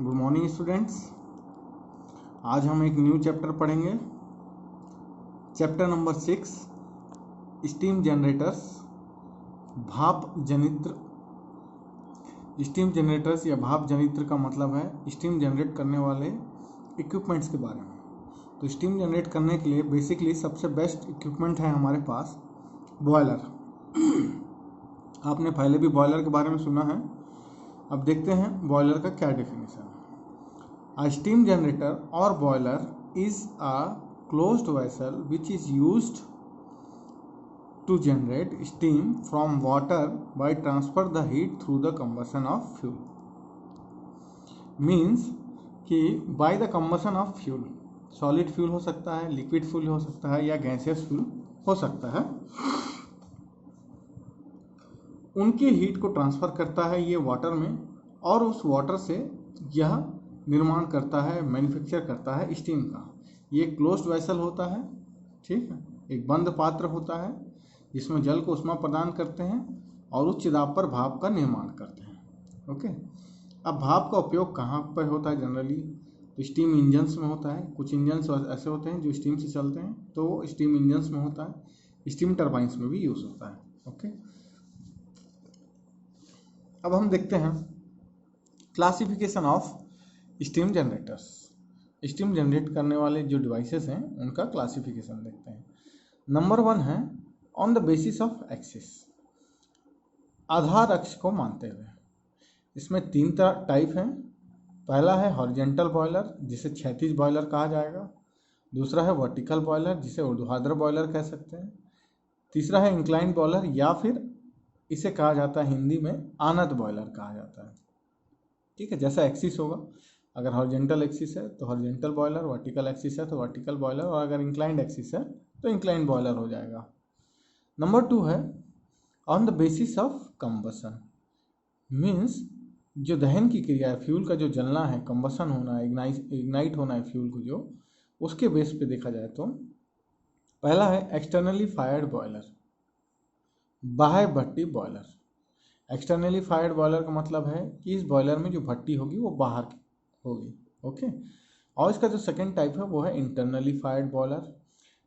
Good morning students. आज हम एक न्यू चैप्टर पढ़ेंगे। चैप्टर नंबर 6, स्टीम जनरेटर्स, भाप जनित्र। स्टीम जनरेटर्स या भाप जनित्र का मतलब है स्टीम जनरेट करने वाले इक्विपमेंट्स के बारे में। तो स्टीम जनरेट करने के लिए बेसिकली सबसे बेस्ट इक्विपमेंट है हमारे पास बॉयलर। आपने पहले भी बॉयलर के बारे में सुना है। अब देखते हैं बॉयलर का क्या डेफिनेशन है। A steam generator or boiler is a closed vessel which is used to generate steam from water by transfer the heat through the combustion of fuel. Means कि by the combustion of fuel, solid fuel हो सकता है, liquid fuel हो सकता है या gaseous fuel हो सकता है, उनकी हीट को ट्रांसफ़र करता है ये वाटर में और उस वाटर से यह निर्माण करता है, मैन्युफैक्चर करता है स्टीम का। ये क्लोज्ड वेसल होता है, ठीक है, एक बंद पात्र होता है जिसमें जल को उष्मा प्रदान करते हैं और उच्च दाब पर भाप का निर्माण करते हैं। ओके, अब भाप का उपयोग कहाँ पर होता है जनरली? तो स्टीम इंजन्स में होता है। कुछ इंजन्स ऐसे होते हैं जो स्टीम से चलते हैं, तो स्टीम इंजन्स में होता है। स्टीम टरबाइंस में भी यूज़ होता है। ओके, अब हम देखते हैं classification of steam generators. Steam generate करने वाले जो डिवाइसेस हैं उनका क्लासिफिकेशन देखते हैं। नंबर 1 है on the basis of axis, आधार अक्ष को मानते हुए। इसमें 3 टाइप हैं। पहला है हॉरिजेंटल बॉयलर जिसे क्षैतिज बॉयलर कहा जाएगा। दूसरा है वर्टिकल बॉयलर जिसे ऊर्ध्वाधर बॉयलर कह सकते हैं। तीसरा है इंक्लाइंड बॉयलर या फिर इसे कहा जाता है हिंदी में आनत बॉयलर कहा जाता है। ठीक है, जैसा एक्सिस होगा, अगर हॉरिजेंटल एक्सिस है तो हॉरिजेंटल बॉयलर, वर्टिकल एक्सिस है तो वर्टिकल बॉयलर, और अगर इंक्लाइंड एक्सिस है तो इंक्लाइंड बॉयलर हो जाएगा। नंबर 2 है on the basis of combustion, means जो दहन की क्रिया है, फ्यूल का जो जलना है, कंबसन होना है, इग्नाइट होना है फ्यूल को, जो उसके बेस पे देखा जाए तो पहला है एक्सटर्नली फायर्ड बॉयलर, बाह्य भट्टी बॉयलर। एक्सटर्नली फायर्ड बॉयलर का मतलब है कि इस बॉयलर में जो भट्टी होगी वो बाहर होगी। ओके, और इसका जो सेकंड टाइप है वो है इंटरनली फायर्ड बॉयलर।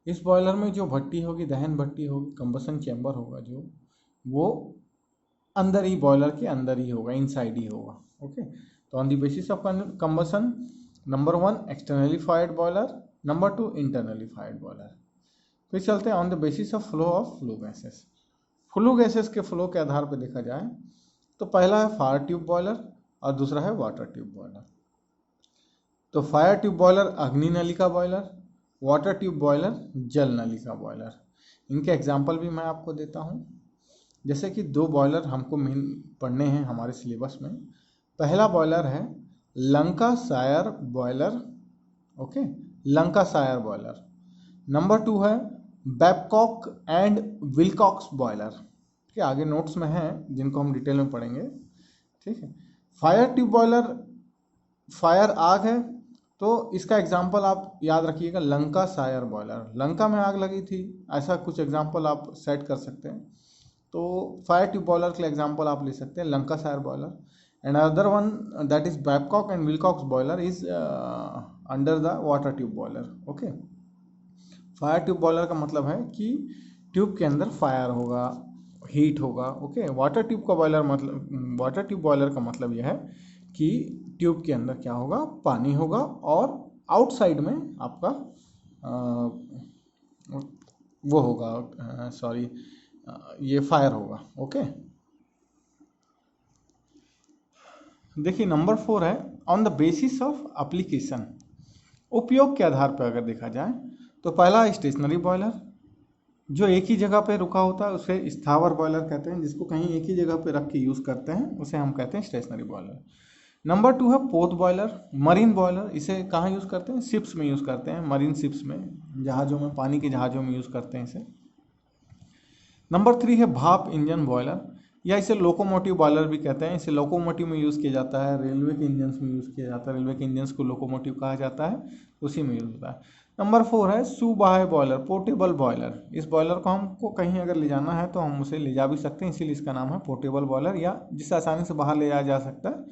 इस बॉयलर में जो भट्टी होगी, दहन भट्टी होगी, कंबसन चैम्बर होगा जो, वो अंदर ही, बॉयलर के अंदर ही होगा, इनसाइड ही होगा। ओके, तो on the basis of combustion, number 1 externally fired boiler, number 2 internally fired boiler. फिर चलते हैं on the basis of flow of flue gases. Flue gases के फ्लो के आधार पर देखा जाए तो पहला है फायर ट्यूब बॉयलर और दूसरा है वाटर ट्यूब बॉयलर। तो फायर ट्यूब बॉयलर अग्नि नलिका बॉयलर, वाटर ट्यूब बॉयलर जल नलिका बॉयलर। इनके एग्जाम्पल भी मैं आपको देता हूँ। जैसे कि 2 बॉयलर हमको पढ़ने हैं हमारे सिलेबस में। पहला बॉयलर है Lancashire boiler. Okay, Lancashire boiler. Number 2 है बैबकॉक एंड विलकॉक्स बॉयलर, के आगे नोट्स में हैं जिनको हम डिटेल में पढ़ेंगे। ठीक है, फायर ट्यूब बॉयलर, फायर आग है तो इसका एग्जाम्पल आप याद रखिएगा, लंकाशायर बॉयलर, लंका में आग लगी थी, ऐसा कुछ एग्जाम्पल आप सेट कर सकते हैं। तो फायर ट्यूब बॉयलर के लिए एग्जाम्पल आप ले सकते हैं Lancashire boiler. And other one that is Babcock and Wilcox boiler is under the water tube boiler. Okay, fire tube boiler का मतलब है कि ट्यूब के अंदर फायर होगा, हीट होगा। ओके, वाटर ट्यूब का बॉयलर मतलब, वाटर ट्यूब बॉयलर का मतलब यह है कि ट्यूब के अंदर क्या होगा, पानी होगा और आउटसाइड में आपका वो होगा, सॉरी, ये फायर होगा। ओके, देखिए नंबर 4 है on the basis of application, उपयोग के आधार पर अगर देखा जाए तो पहला स्टेशनरी बॉयलर, जो एक ही जगह पे रुका होता है उसे स्थावर बॉयलर कहते हैं, जिसको कहीं एक ही जगह पे रख के यूज़ करते हैं उसे हम कहते हैं स्टेशनरी बॉयलर। नंबर 2 है पोत बॉयलर, मरीन बॉयलर। इसे कहाँ यूज़ करते हैं? शिप्स में यूज़ करते हैं, मरीन शिप्स में, जहाज़ों में, पानी के जहाज़ों में यूज़ करते हैं इसे। नंबर 3 है भाप इंजन बॉयलर, या इसे लोकोमोटिव बॉयलर भी कहते हैं। इसे लोकोमोटिव में यूज़ किया जाता है, रेलवे के इंजन्स में यूज़ किया जाता है, रेलवे के इंजन्स को लोकोमोटिव कहा जाता है, उसी में यूज़ होता है। नंबर 4 है सुबाह्य बॉयलर, पोर्टेबल बॉयलर। इस बॉयलर को हमको कहीं अगर ले जाना है तो हम उसे ले जा भी सकते हैं, इसीलिए इसका नाम है पोर्टेबल बॉयलर, या जिसे आसानी से बाहर ले जाया जा सकता है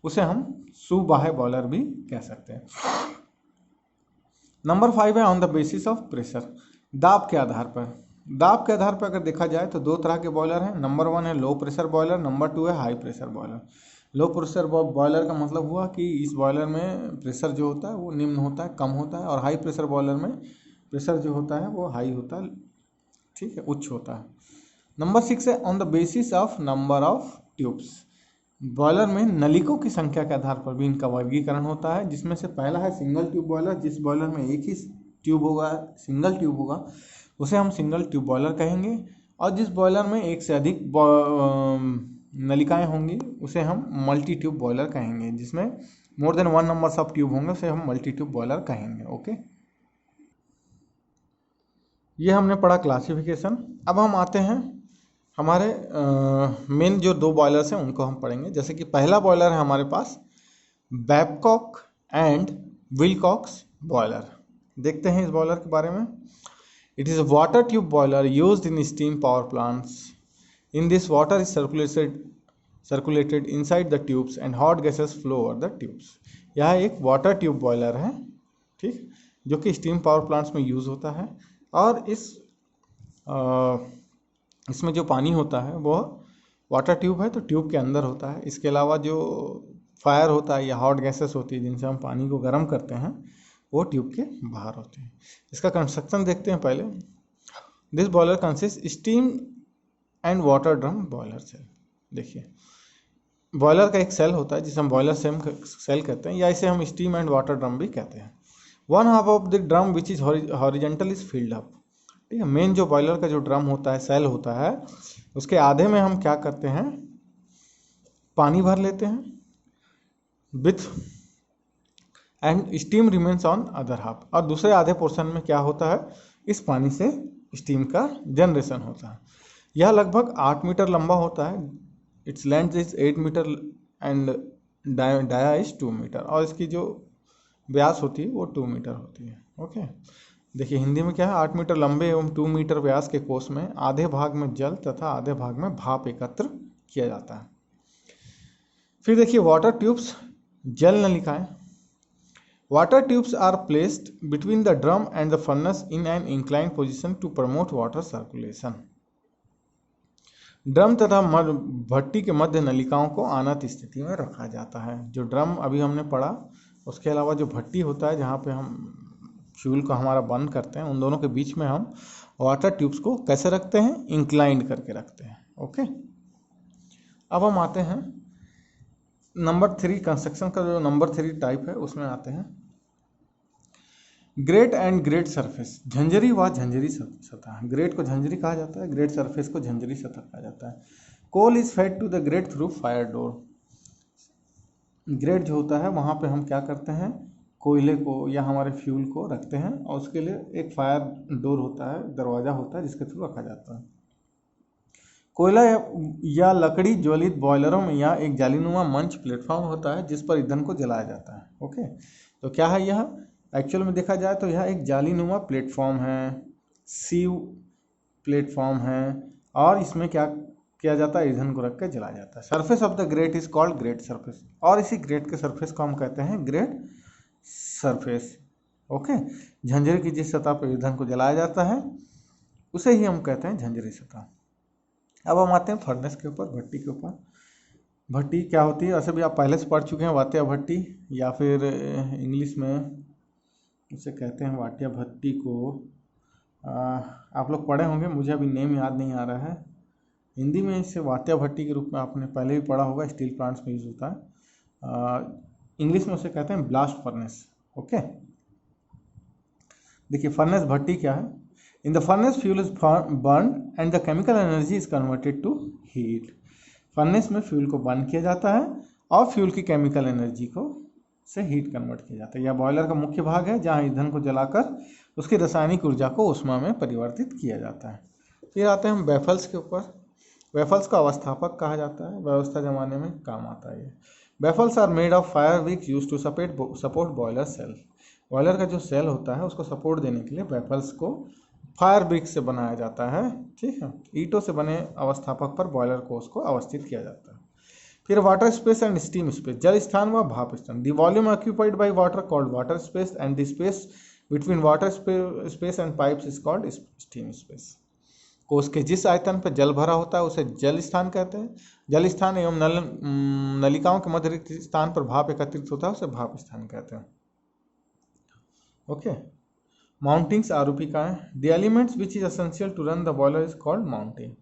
उसे हम सुबाह्य बॉयलर भी कह सकते हैं। नंबर 5 है on the basis of pressure, दाब के आधार पर। दाब के आधार पर अगर देखा जाए तो दो तरह के बॉयलर हैं। नंबर 1 है लो प्रेशर बॉयलर, नंबर 2 है high pressure boiler. Low pressure boiler का मतलब हुआ कि इस बॉयलर में प्रेशर जो होता है वो निम्न होता है, कम होता है, और हाई प्रेशर बॉयलर में प्रेशर जो होता है वो हाई होता है, ठीक है, उच्च होता है। नंबर 6 है on the basis of number of tubes, boiler में नलिकों की संख्या के आधार पर भी इनका वर्गीकरण होता है, जिसमें से पहला है सिंगल ट्यूब बॉयलर। जिस बॉयलर में एक ही ट्यूब होगा, सिंगल ट्यूब होगा, उसे हम सिंगल ट्यूब बॉयलर कहेंगे। और जिस बॉयलर में एक से अधिक नलिकाएं होंगी उसे हम मल्टी ट्यूब बॉयलर कहेंगे। जिसमें more than 1 number of tube होंगे उसे हम मल्टी ट्यूब बॉयलर कहेंगे। ओके, ये हमने पढ़ा क्लासिफिकेशन। अब हम आते हैं हमारे मेन जो दो बॉयलर्स हैं उनको हम पढ़ेंगे। जैसे कि पहला बॉयलर है हमारे पास बैबकॉक एंड विलकॉक्स बॉयलर। देखते हैं इस बॉयलर के बारे में। It is a water tube boiler used in steam power plants. In this water is circulated inside the tubes and hot gases flow over the tubes. यह एक water tube boiler है, ठीक, जो कि स्टीम पावर प्लांट्स में use होता है। और इसमें जो पानी होता है वो वाटर ट्यूब है तो ट्यूब के अंदर होता है। इसके अलावा जो फायर होता है या हॉट गैसेस होती है जिनसे हम पानी को गर्म करते हैं वो ट्यूब के बाहर होते हैं। इसका कंस्ट्रक्शन देखते हैं पहले। This boiler consist steam and water drum boiler shell. देखिए, बॉयलर का एक सेल होता है जिसे हम बॉयलर सेल कहते हैं, या इसे हम स्टीम एंड वाटर ड्रम भी कहते हैं। One half of the drum which is horizontal is filled up. ठीक है, मेन जो बॉयलर का जो ड्रम होता है, सेल होता है, उसके आधे में हम क्या करते हैं, पानी भर लेते हैं with and steam remains on other half. और दूसरे आधे पोर्शन में क्या होता है, इस पानी से स्टीम का जनरेशन होता है। यह लगभग 8 मीटर लंबा होता है। Its length is 8 metre and dia is 2 metre. और इसकी जो व्यास होती है वो 2 मीटर होती है। ओके, देखिए हिंदी में क्या है, 8 मीटर लंबे एवं 2 मीटर व्यास के कोष में आधे भाग में जल तथा आधे भाग में भाप एकत्र किया जाता है। फिर देखिए वाटर ट्यूब्स, जल नलिकाएं। Water tubes are placed between the drum and the furnace in an inclined position to promote water circulation. Drum तथा भट्टी के मध्य नलिकाओं को अनत स्थिति में रखा जाता है। जो ड्रम अभी हमने पढ़ा, उसके अलावा जो भट्टी होता है जहाँ पे हम फ्यूल को हमारा बर्न करते हैं, उन दोनों के बीच में हम वाटर ट्यूब्स को कैसे रखते हैं, इंक्लाइंड करके रखते हैं। ओके, अब हम आते हैं नंबर 3, कंस्ट्रक्शन का जो नंबर 3 टाइप है उसमें आते हैं ग्रेट एंड ग्रेट सरफेस, झंझरी व झंझरी सतह। ग्रेट को झंझरी कहा जाता है, ग्रेट सरफेस को झंझरी सतह कहा जाता है। Coal is fed to the grate through fire door. Grate जो होता है वहाँ पे हम क्या करते हैं, कोयले को या हमारे फ्यूल को रखते हैं, और उसके लिए एक फायर डोर होता है, दरवाज़ा होता है जिसके थ्रू रखा जाता है। कोयला या लकड़ी ज्वलित बॉयलरों में यह एक जालीनुमा मंच प्लेटफॉर्म होता है जिस पर ईंधन को जलाया जाता है। ओके, तो क्या है यह, एक्चुअल में देखा जाए तो यह एक जालीनुमा प्लेटफॉर्म है, सीव प्लेटफॉर्म है, और इसमें क्या किया जाता है, ईंधन को रख के जलाया जाता है। Surface of the great is called great surface, और इसी ग्रेट के सरफेस को हम कहते हैं ग्रेट सरफेस। ओके, झंझरी की जिस सतह पर ईंधन को जलाया जाता है उसे ही हम कहते हैं झंझरी सतह। अब हम आते हैं फर्नेस के ऊपर, भट्टी के ऊपर। भट्टी क्या होती है, ऐसे भी आप पहले से पढ़ चुके हैं, वात्या भट्टी, या फिर इंग्लिश में उसे कहते हैं वात्या भट्टी को। आप लोग पढ़े होंगे, मुझे अभी नेम याद नहीं आ रहा है। हिंदी में इसे वात्या भट्टी के रूप में आपने पहले भी पढ़ा होगा, स्टील प्लांट्स में यूज होता है। इंग्लिश में उसे कहते हैं ब्लास्ट फर्नेस। ओके, देखिए फर्नेस भट्टी क्या है। In the furnace, fuel is burned and the chemical energy is converted to heat. Furnace में फ्यूल को बर्न किया जाता है और फ्यूल की केमिकल एनर्जी को से हीट कन्वर्ट किया जाता है। यह बॉयलर का मुख्य भाग है जहां ईंधन को जलाकर उसकी रासायनिक ऊर्जा को ऊष्मा में परिवर्तित किया जाता है। फिर आते हैं हम बैफल्स के ऊपर। बैफल्स का अवस्थापक कहा जाता है, व्यवस्था जमाने में काम आता है। Baffles are made of fire which use to support boiler shell. Boiler का जो सेल होता है उसको सपोर्ट देने के लिए बैफल्स को फायर ब्रिक से बनाया जाता है। ठीक है, ईंटों से बने अवस्थापक पर बॉयलर को उसको अवस्थित किया जाता है। फिर water space and steam space, जल स्थान व भाप स्थान। The volume occupied by water called water space and the space between water space and pipes is called steam space. कोश के जिस आयतन पर जल भरा होता है उसे जल स्थान कहते हैं। जल स्थान एवं नलिकाओं के मध्य रिक्त स्थान पर भाप एकत्रित होता है उसे भाप स्थान कहते हैं। ओके, माउंटिंग्स आरूपिकाएं। The elements which is essential to run the boiler is called mounting.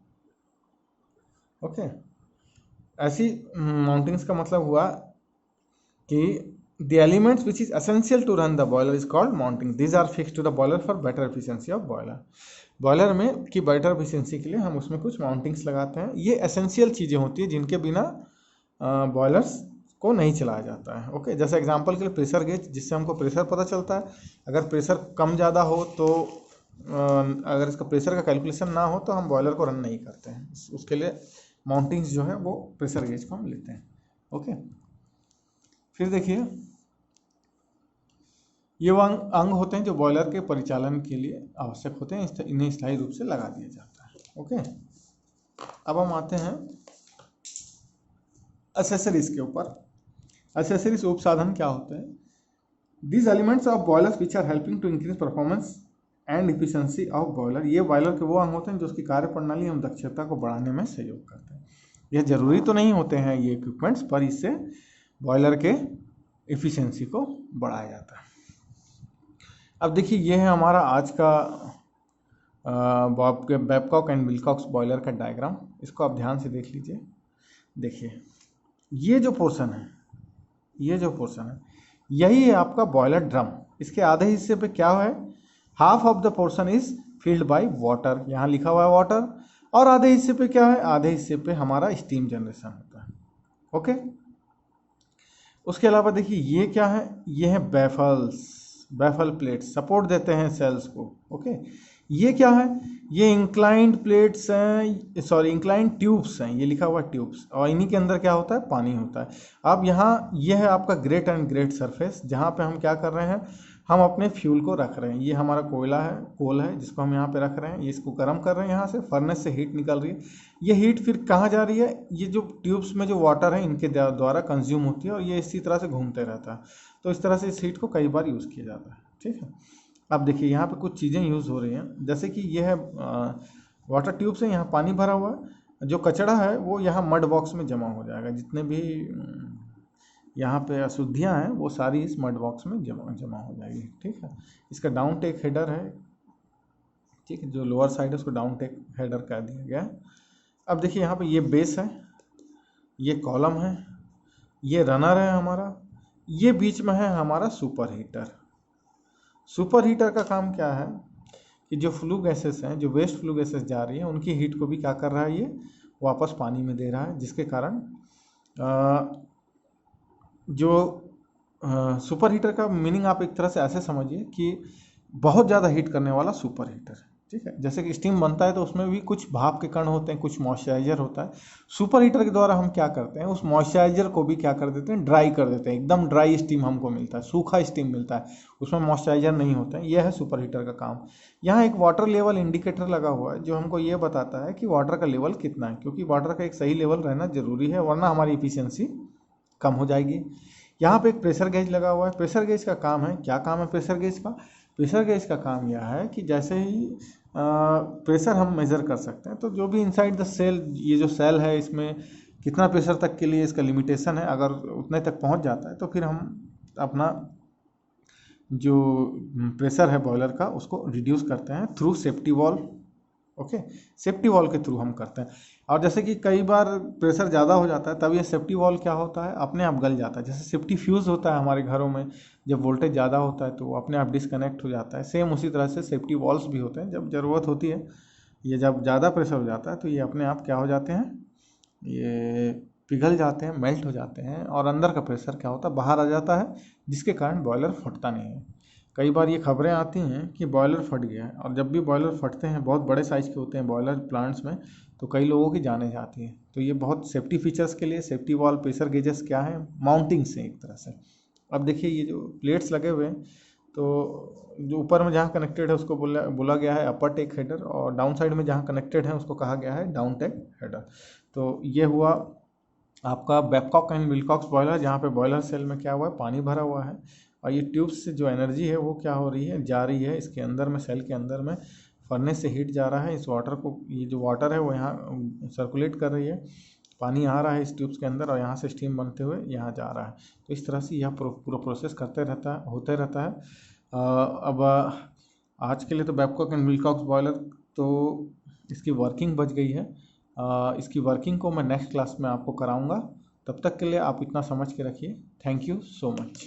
Okay, ऐसी माउंटिंग्स का मतलब हुआ कि the elements which is essential to run the boiler is called mounting. These are fix to the boiler for better efficiency of boiler. Boiler में की better efficiency के लिए हम उसमें कुछ माउंटिंग्स लगाते हैं। ये एसेंशियल चीज़ें होती है जिनके बिना बॉयलर्स को नहीं चलाया जाता है। ओके, जैसे एग्जांपल के लिए प्रेशर गेज, जिससे हमको प्रेशर पता चलता है। अगर प्रेशर कम ज़्यादा हो तो अगर इसका प्रेशर का कैलकुलेशन ना हो तो हम बॉयलर को रन नहीं करते हैं। उसके लिए माउंटिंग्स जो है वो प्रेशर गेज को हम लेते हैं। ओके, फिर देखिए ये वो अंग होते हैं जो बॉयलर के परिचालन के लिए आवश्यक होते हैं, इन्हें स्थायी रूप से लगा दिया जाता है। ओके, अब हम आते हैं एक्सेसरीज के ऊपर। एक्सेसरीज उपसाधन क्या होते हैं? These elements of boilers which are helping to increase performance and efficiency of boiler. ये बॉयलर के वो अंग होते हैं जो उसकी कार्य प्रणाली एवं दक्षता को बढ़ाने में सहयोग करते हैं। यह जरूरी तो नहीं होते हैं ये इक्विपमेंट्स, पर इससे बॉयलर के इफिशिएंसी को बढ़ाया जाता है। अब देखिए ये है हमारा आज का बैबकॉक एंड विल्कॉक्स बॉयलर का डायग्राम। इसको आप ध्यान से देख लीजिए। देखिए ये जो पोर्शन है, यही है आपका बॉयलर ड्रम। इसके आधे हिस्से पे क्या है? Half of the portion is filled by water, यहाँ लिखा हुआ है वाटर। और आधे हिस्से पे क्या है? आधे हिस्से पे हमारा स्टीम जनरेशन होता है। ओके, उसके अलावा देखिए ये क्या है? ये है बैफल प्लेट्स, सपोर्ट देते हैं सेल्स को। ओके, ये क्या है? ये इंक्लाइंड प्लेट्स हैं, सॉरी इंक्लाइंड ट्यूब्स हैं, ये लिखा हुआ ट्यूब्स, और इन्हीं के अंदर क्या होता है? पानी होता है। अब यहाँ ये है आपका ग्रेट एंड ग्रेट सरफेस, जहाँ पे हम क्या कर रहे हैं? हम अपने फ्यूल को रख रहे हैं। ये हमारा कोल है जिसको हम यहाँ पे रख रहे हैं। ये इसको गर्म कर रहे हैं, यहाँ से फर्नेस से हीट निकल रही है। ये हीट फिर कहाँ जा रही है? ये जो ट्यूब्स में जो वाटर है इनके द्वारा कंज्यूम होती है, और ये इसी तरह से घूमते रहता है। तो इस तरह से इस हीट को कई बार यूज़ किया जाता है। ठीक है, अब देखिए यहाँ पे कुछ चीज़ें यूज़ हो रही हैं, जैसे कि ये है वाटर ट्यूब से यहाँ पानी भरा हुआ है। जो कचरा है वो यहाँ मड बॉक्स में जमा हो जाएगा। जितने भी यहाँ पे अशुद्धियाँ हैं वो सारी इस मड बॉक्स में जमा हो जाएगी। ठीक है, इसका डाउन टेक हेडर है। ठीक है, जो लोअर साइड है उसको डाउन टेक हेडर कह दिया गया है। अब देखिए यहाँ पे ये बेस है, ये कॉलम है, ये रनर है हमारा, ये बीच में है हमारा सुपर हीटर। सुपर हीटर का काम क्या है कि जो फ्लू गैसेस हैं, जो वेस्ट फ्लू गैसेस जा रही हैं, उनकी हीट को भी क्या कर रहा है? ये वापस पानी में दे रहा है, जिसके कारण जो सुपर हीटर का मीनिंग आप एक तरह से ऐसे समझिए कि बहुत ज़्यादा हीट करने वाला सुपर हीटर। ठीक है, जैसे कि स्टीम बनता है तो उसमें भी कुछ भाप के कण होते हैं, कुछ मॉइस्चराइजर होता है। सुपर हीटर के द्वारा हम क्या करते हैं? उस मॉइस्चराइजर को भी क्या कर देते हैं? ड्राई कर देते हैं। एकदम ड्राई स्टीम हमको मिलता है, सूखा स्टीम मिलता है, उसमें मॉइस्चराइजर नहीं होता है। यह है सुपर हीटर का काम। यहाँ एक वाटर लेवल इंडिकेटर लगा हुआ है जो हमको ये बताता है कि वाटर का लेवल कितना है, क्योंकि वाटर का एक सही लेवल रहना जरूरी है, वरना हमारी इफिशियंसी कम हो जाएगी। यहाँ पे एक प्रेशर गेज लगा हुआ है। प्रेशर गेज का काम है, क्या काम है प्रेशर गेज का? प्रेशर गेज का काम यह है कि जैसे ही प्रेशर हम मेज़र कर सकते हैं, तो जो भी इनसाइड द सेल, ये जो सेल है इसमें कितना प्रेशर तक के लिए इसका लिमिटेशन है, अगर उतने तक पहुंच जाता है तो फिर हम अपना जो प्रेशर है बॉयलर का उसको रिड्यूस करते हैं through safety valve. Okay, safety valve के थ्रू हम करते हैं। और जैसे कि कई बार प्रेशर ज़्यादा हो जाता है तब ये सेफ्टी वॉल्व क्या होता है? अपने आप गल जाता है। जैसे सेफ्टी फ्यूज़ होता है हमारे घरों में, जब वोल्टेज ज़्यादा होता है तो वो अपने आप डिसकनेक्ट हो जाता है। सेम उसी तरह से सेफ्टी वॉल्व्स भी होते हैं, जब ज़रूरत होती है, ये जब ज़्यादा प्रेशर हो जाता है तो ये अपने आप क्या हो जाते हैं? ये पिघल जाते हैं, मेल्ट हो जाते हैं, और अंदर का प्रेशर क्या होता है? बाहर आ जाता है, जिसके कारण बॉयलर फटता नहीं है। कई बार ये खबरें आती हैं कि बॉयलर फट गया है, और जब भी बॉयलर फटते हैं, बहुत बड़े साइज़ के होते हैं बॉयलर प्लांट्स में, तो कई लोगों की जानें जाती हैं। तो ये बहुत सेफ्टी फीचर्स के लिए सेफ्टी वॉल्व प्रेशर गेजेस क्या है? माउंटिंग्स हैं एक तरह से। अब देखिए ये जो प्लेट्स लगे हुए हैं, तो जो ऊपर में जहाँ कनेक्टेड है उसको बोला गया है अपर टेक हेडर, और डाउन साइड में जहाँ कनेक्टेड है उसको कहा गया है डाउन टेक हेडर। तो ये हुआ आपका बैबकॉक एंड विलकॉक्स बॉयलर, जहाँ पे बॉयलर सेल में क्या हुआ है, पानी भरा हुआ है और ये ट्यूब्स से जो एनर्जी है वो क्या हो रही है, जा रही है इसके अंदर में, सेल के अंदर में फर्नेस से हीट जा रहा है। इस वाटर को, ये जो वाटर है वो यहाँ सर्कुलेट कर रही है, पानी आ रहा है इस ट्यूब्स के अंदर और यहाँ से स्टीम बनते हुए यहाँ जा रहा है। तो इस तरह से यह पूरा प्रोसेस करते रहता है, होते रहता है। अब आज के लिए तो बैबकॉक एंड विलकॉक्स बॉयलर तो इसकी वर्किंग बच गई है। इसकी वर्किंग को मैं नेक्स्ट क्लास में आपको कराऊंगा। तब तक के लिए आप इतना समझ के रखिए। Thank you so much.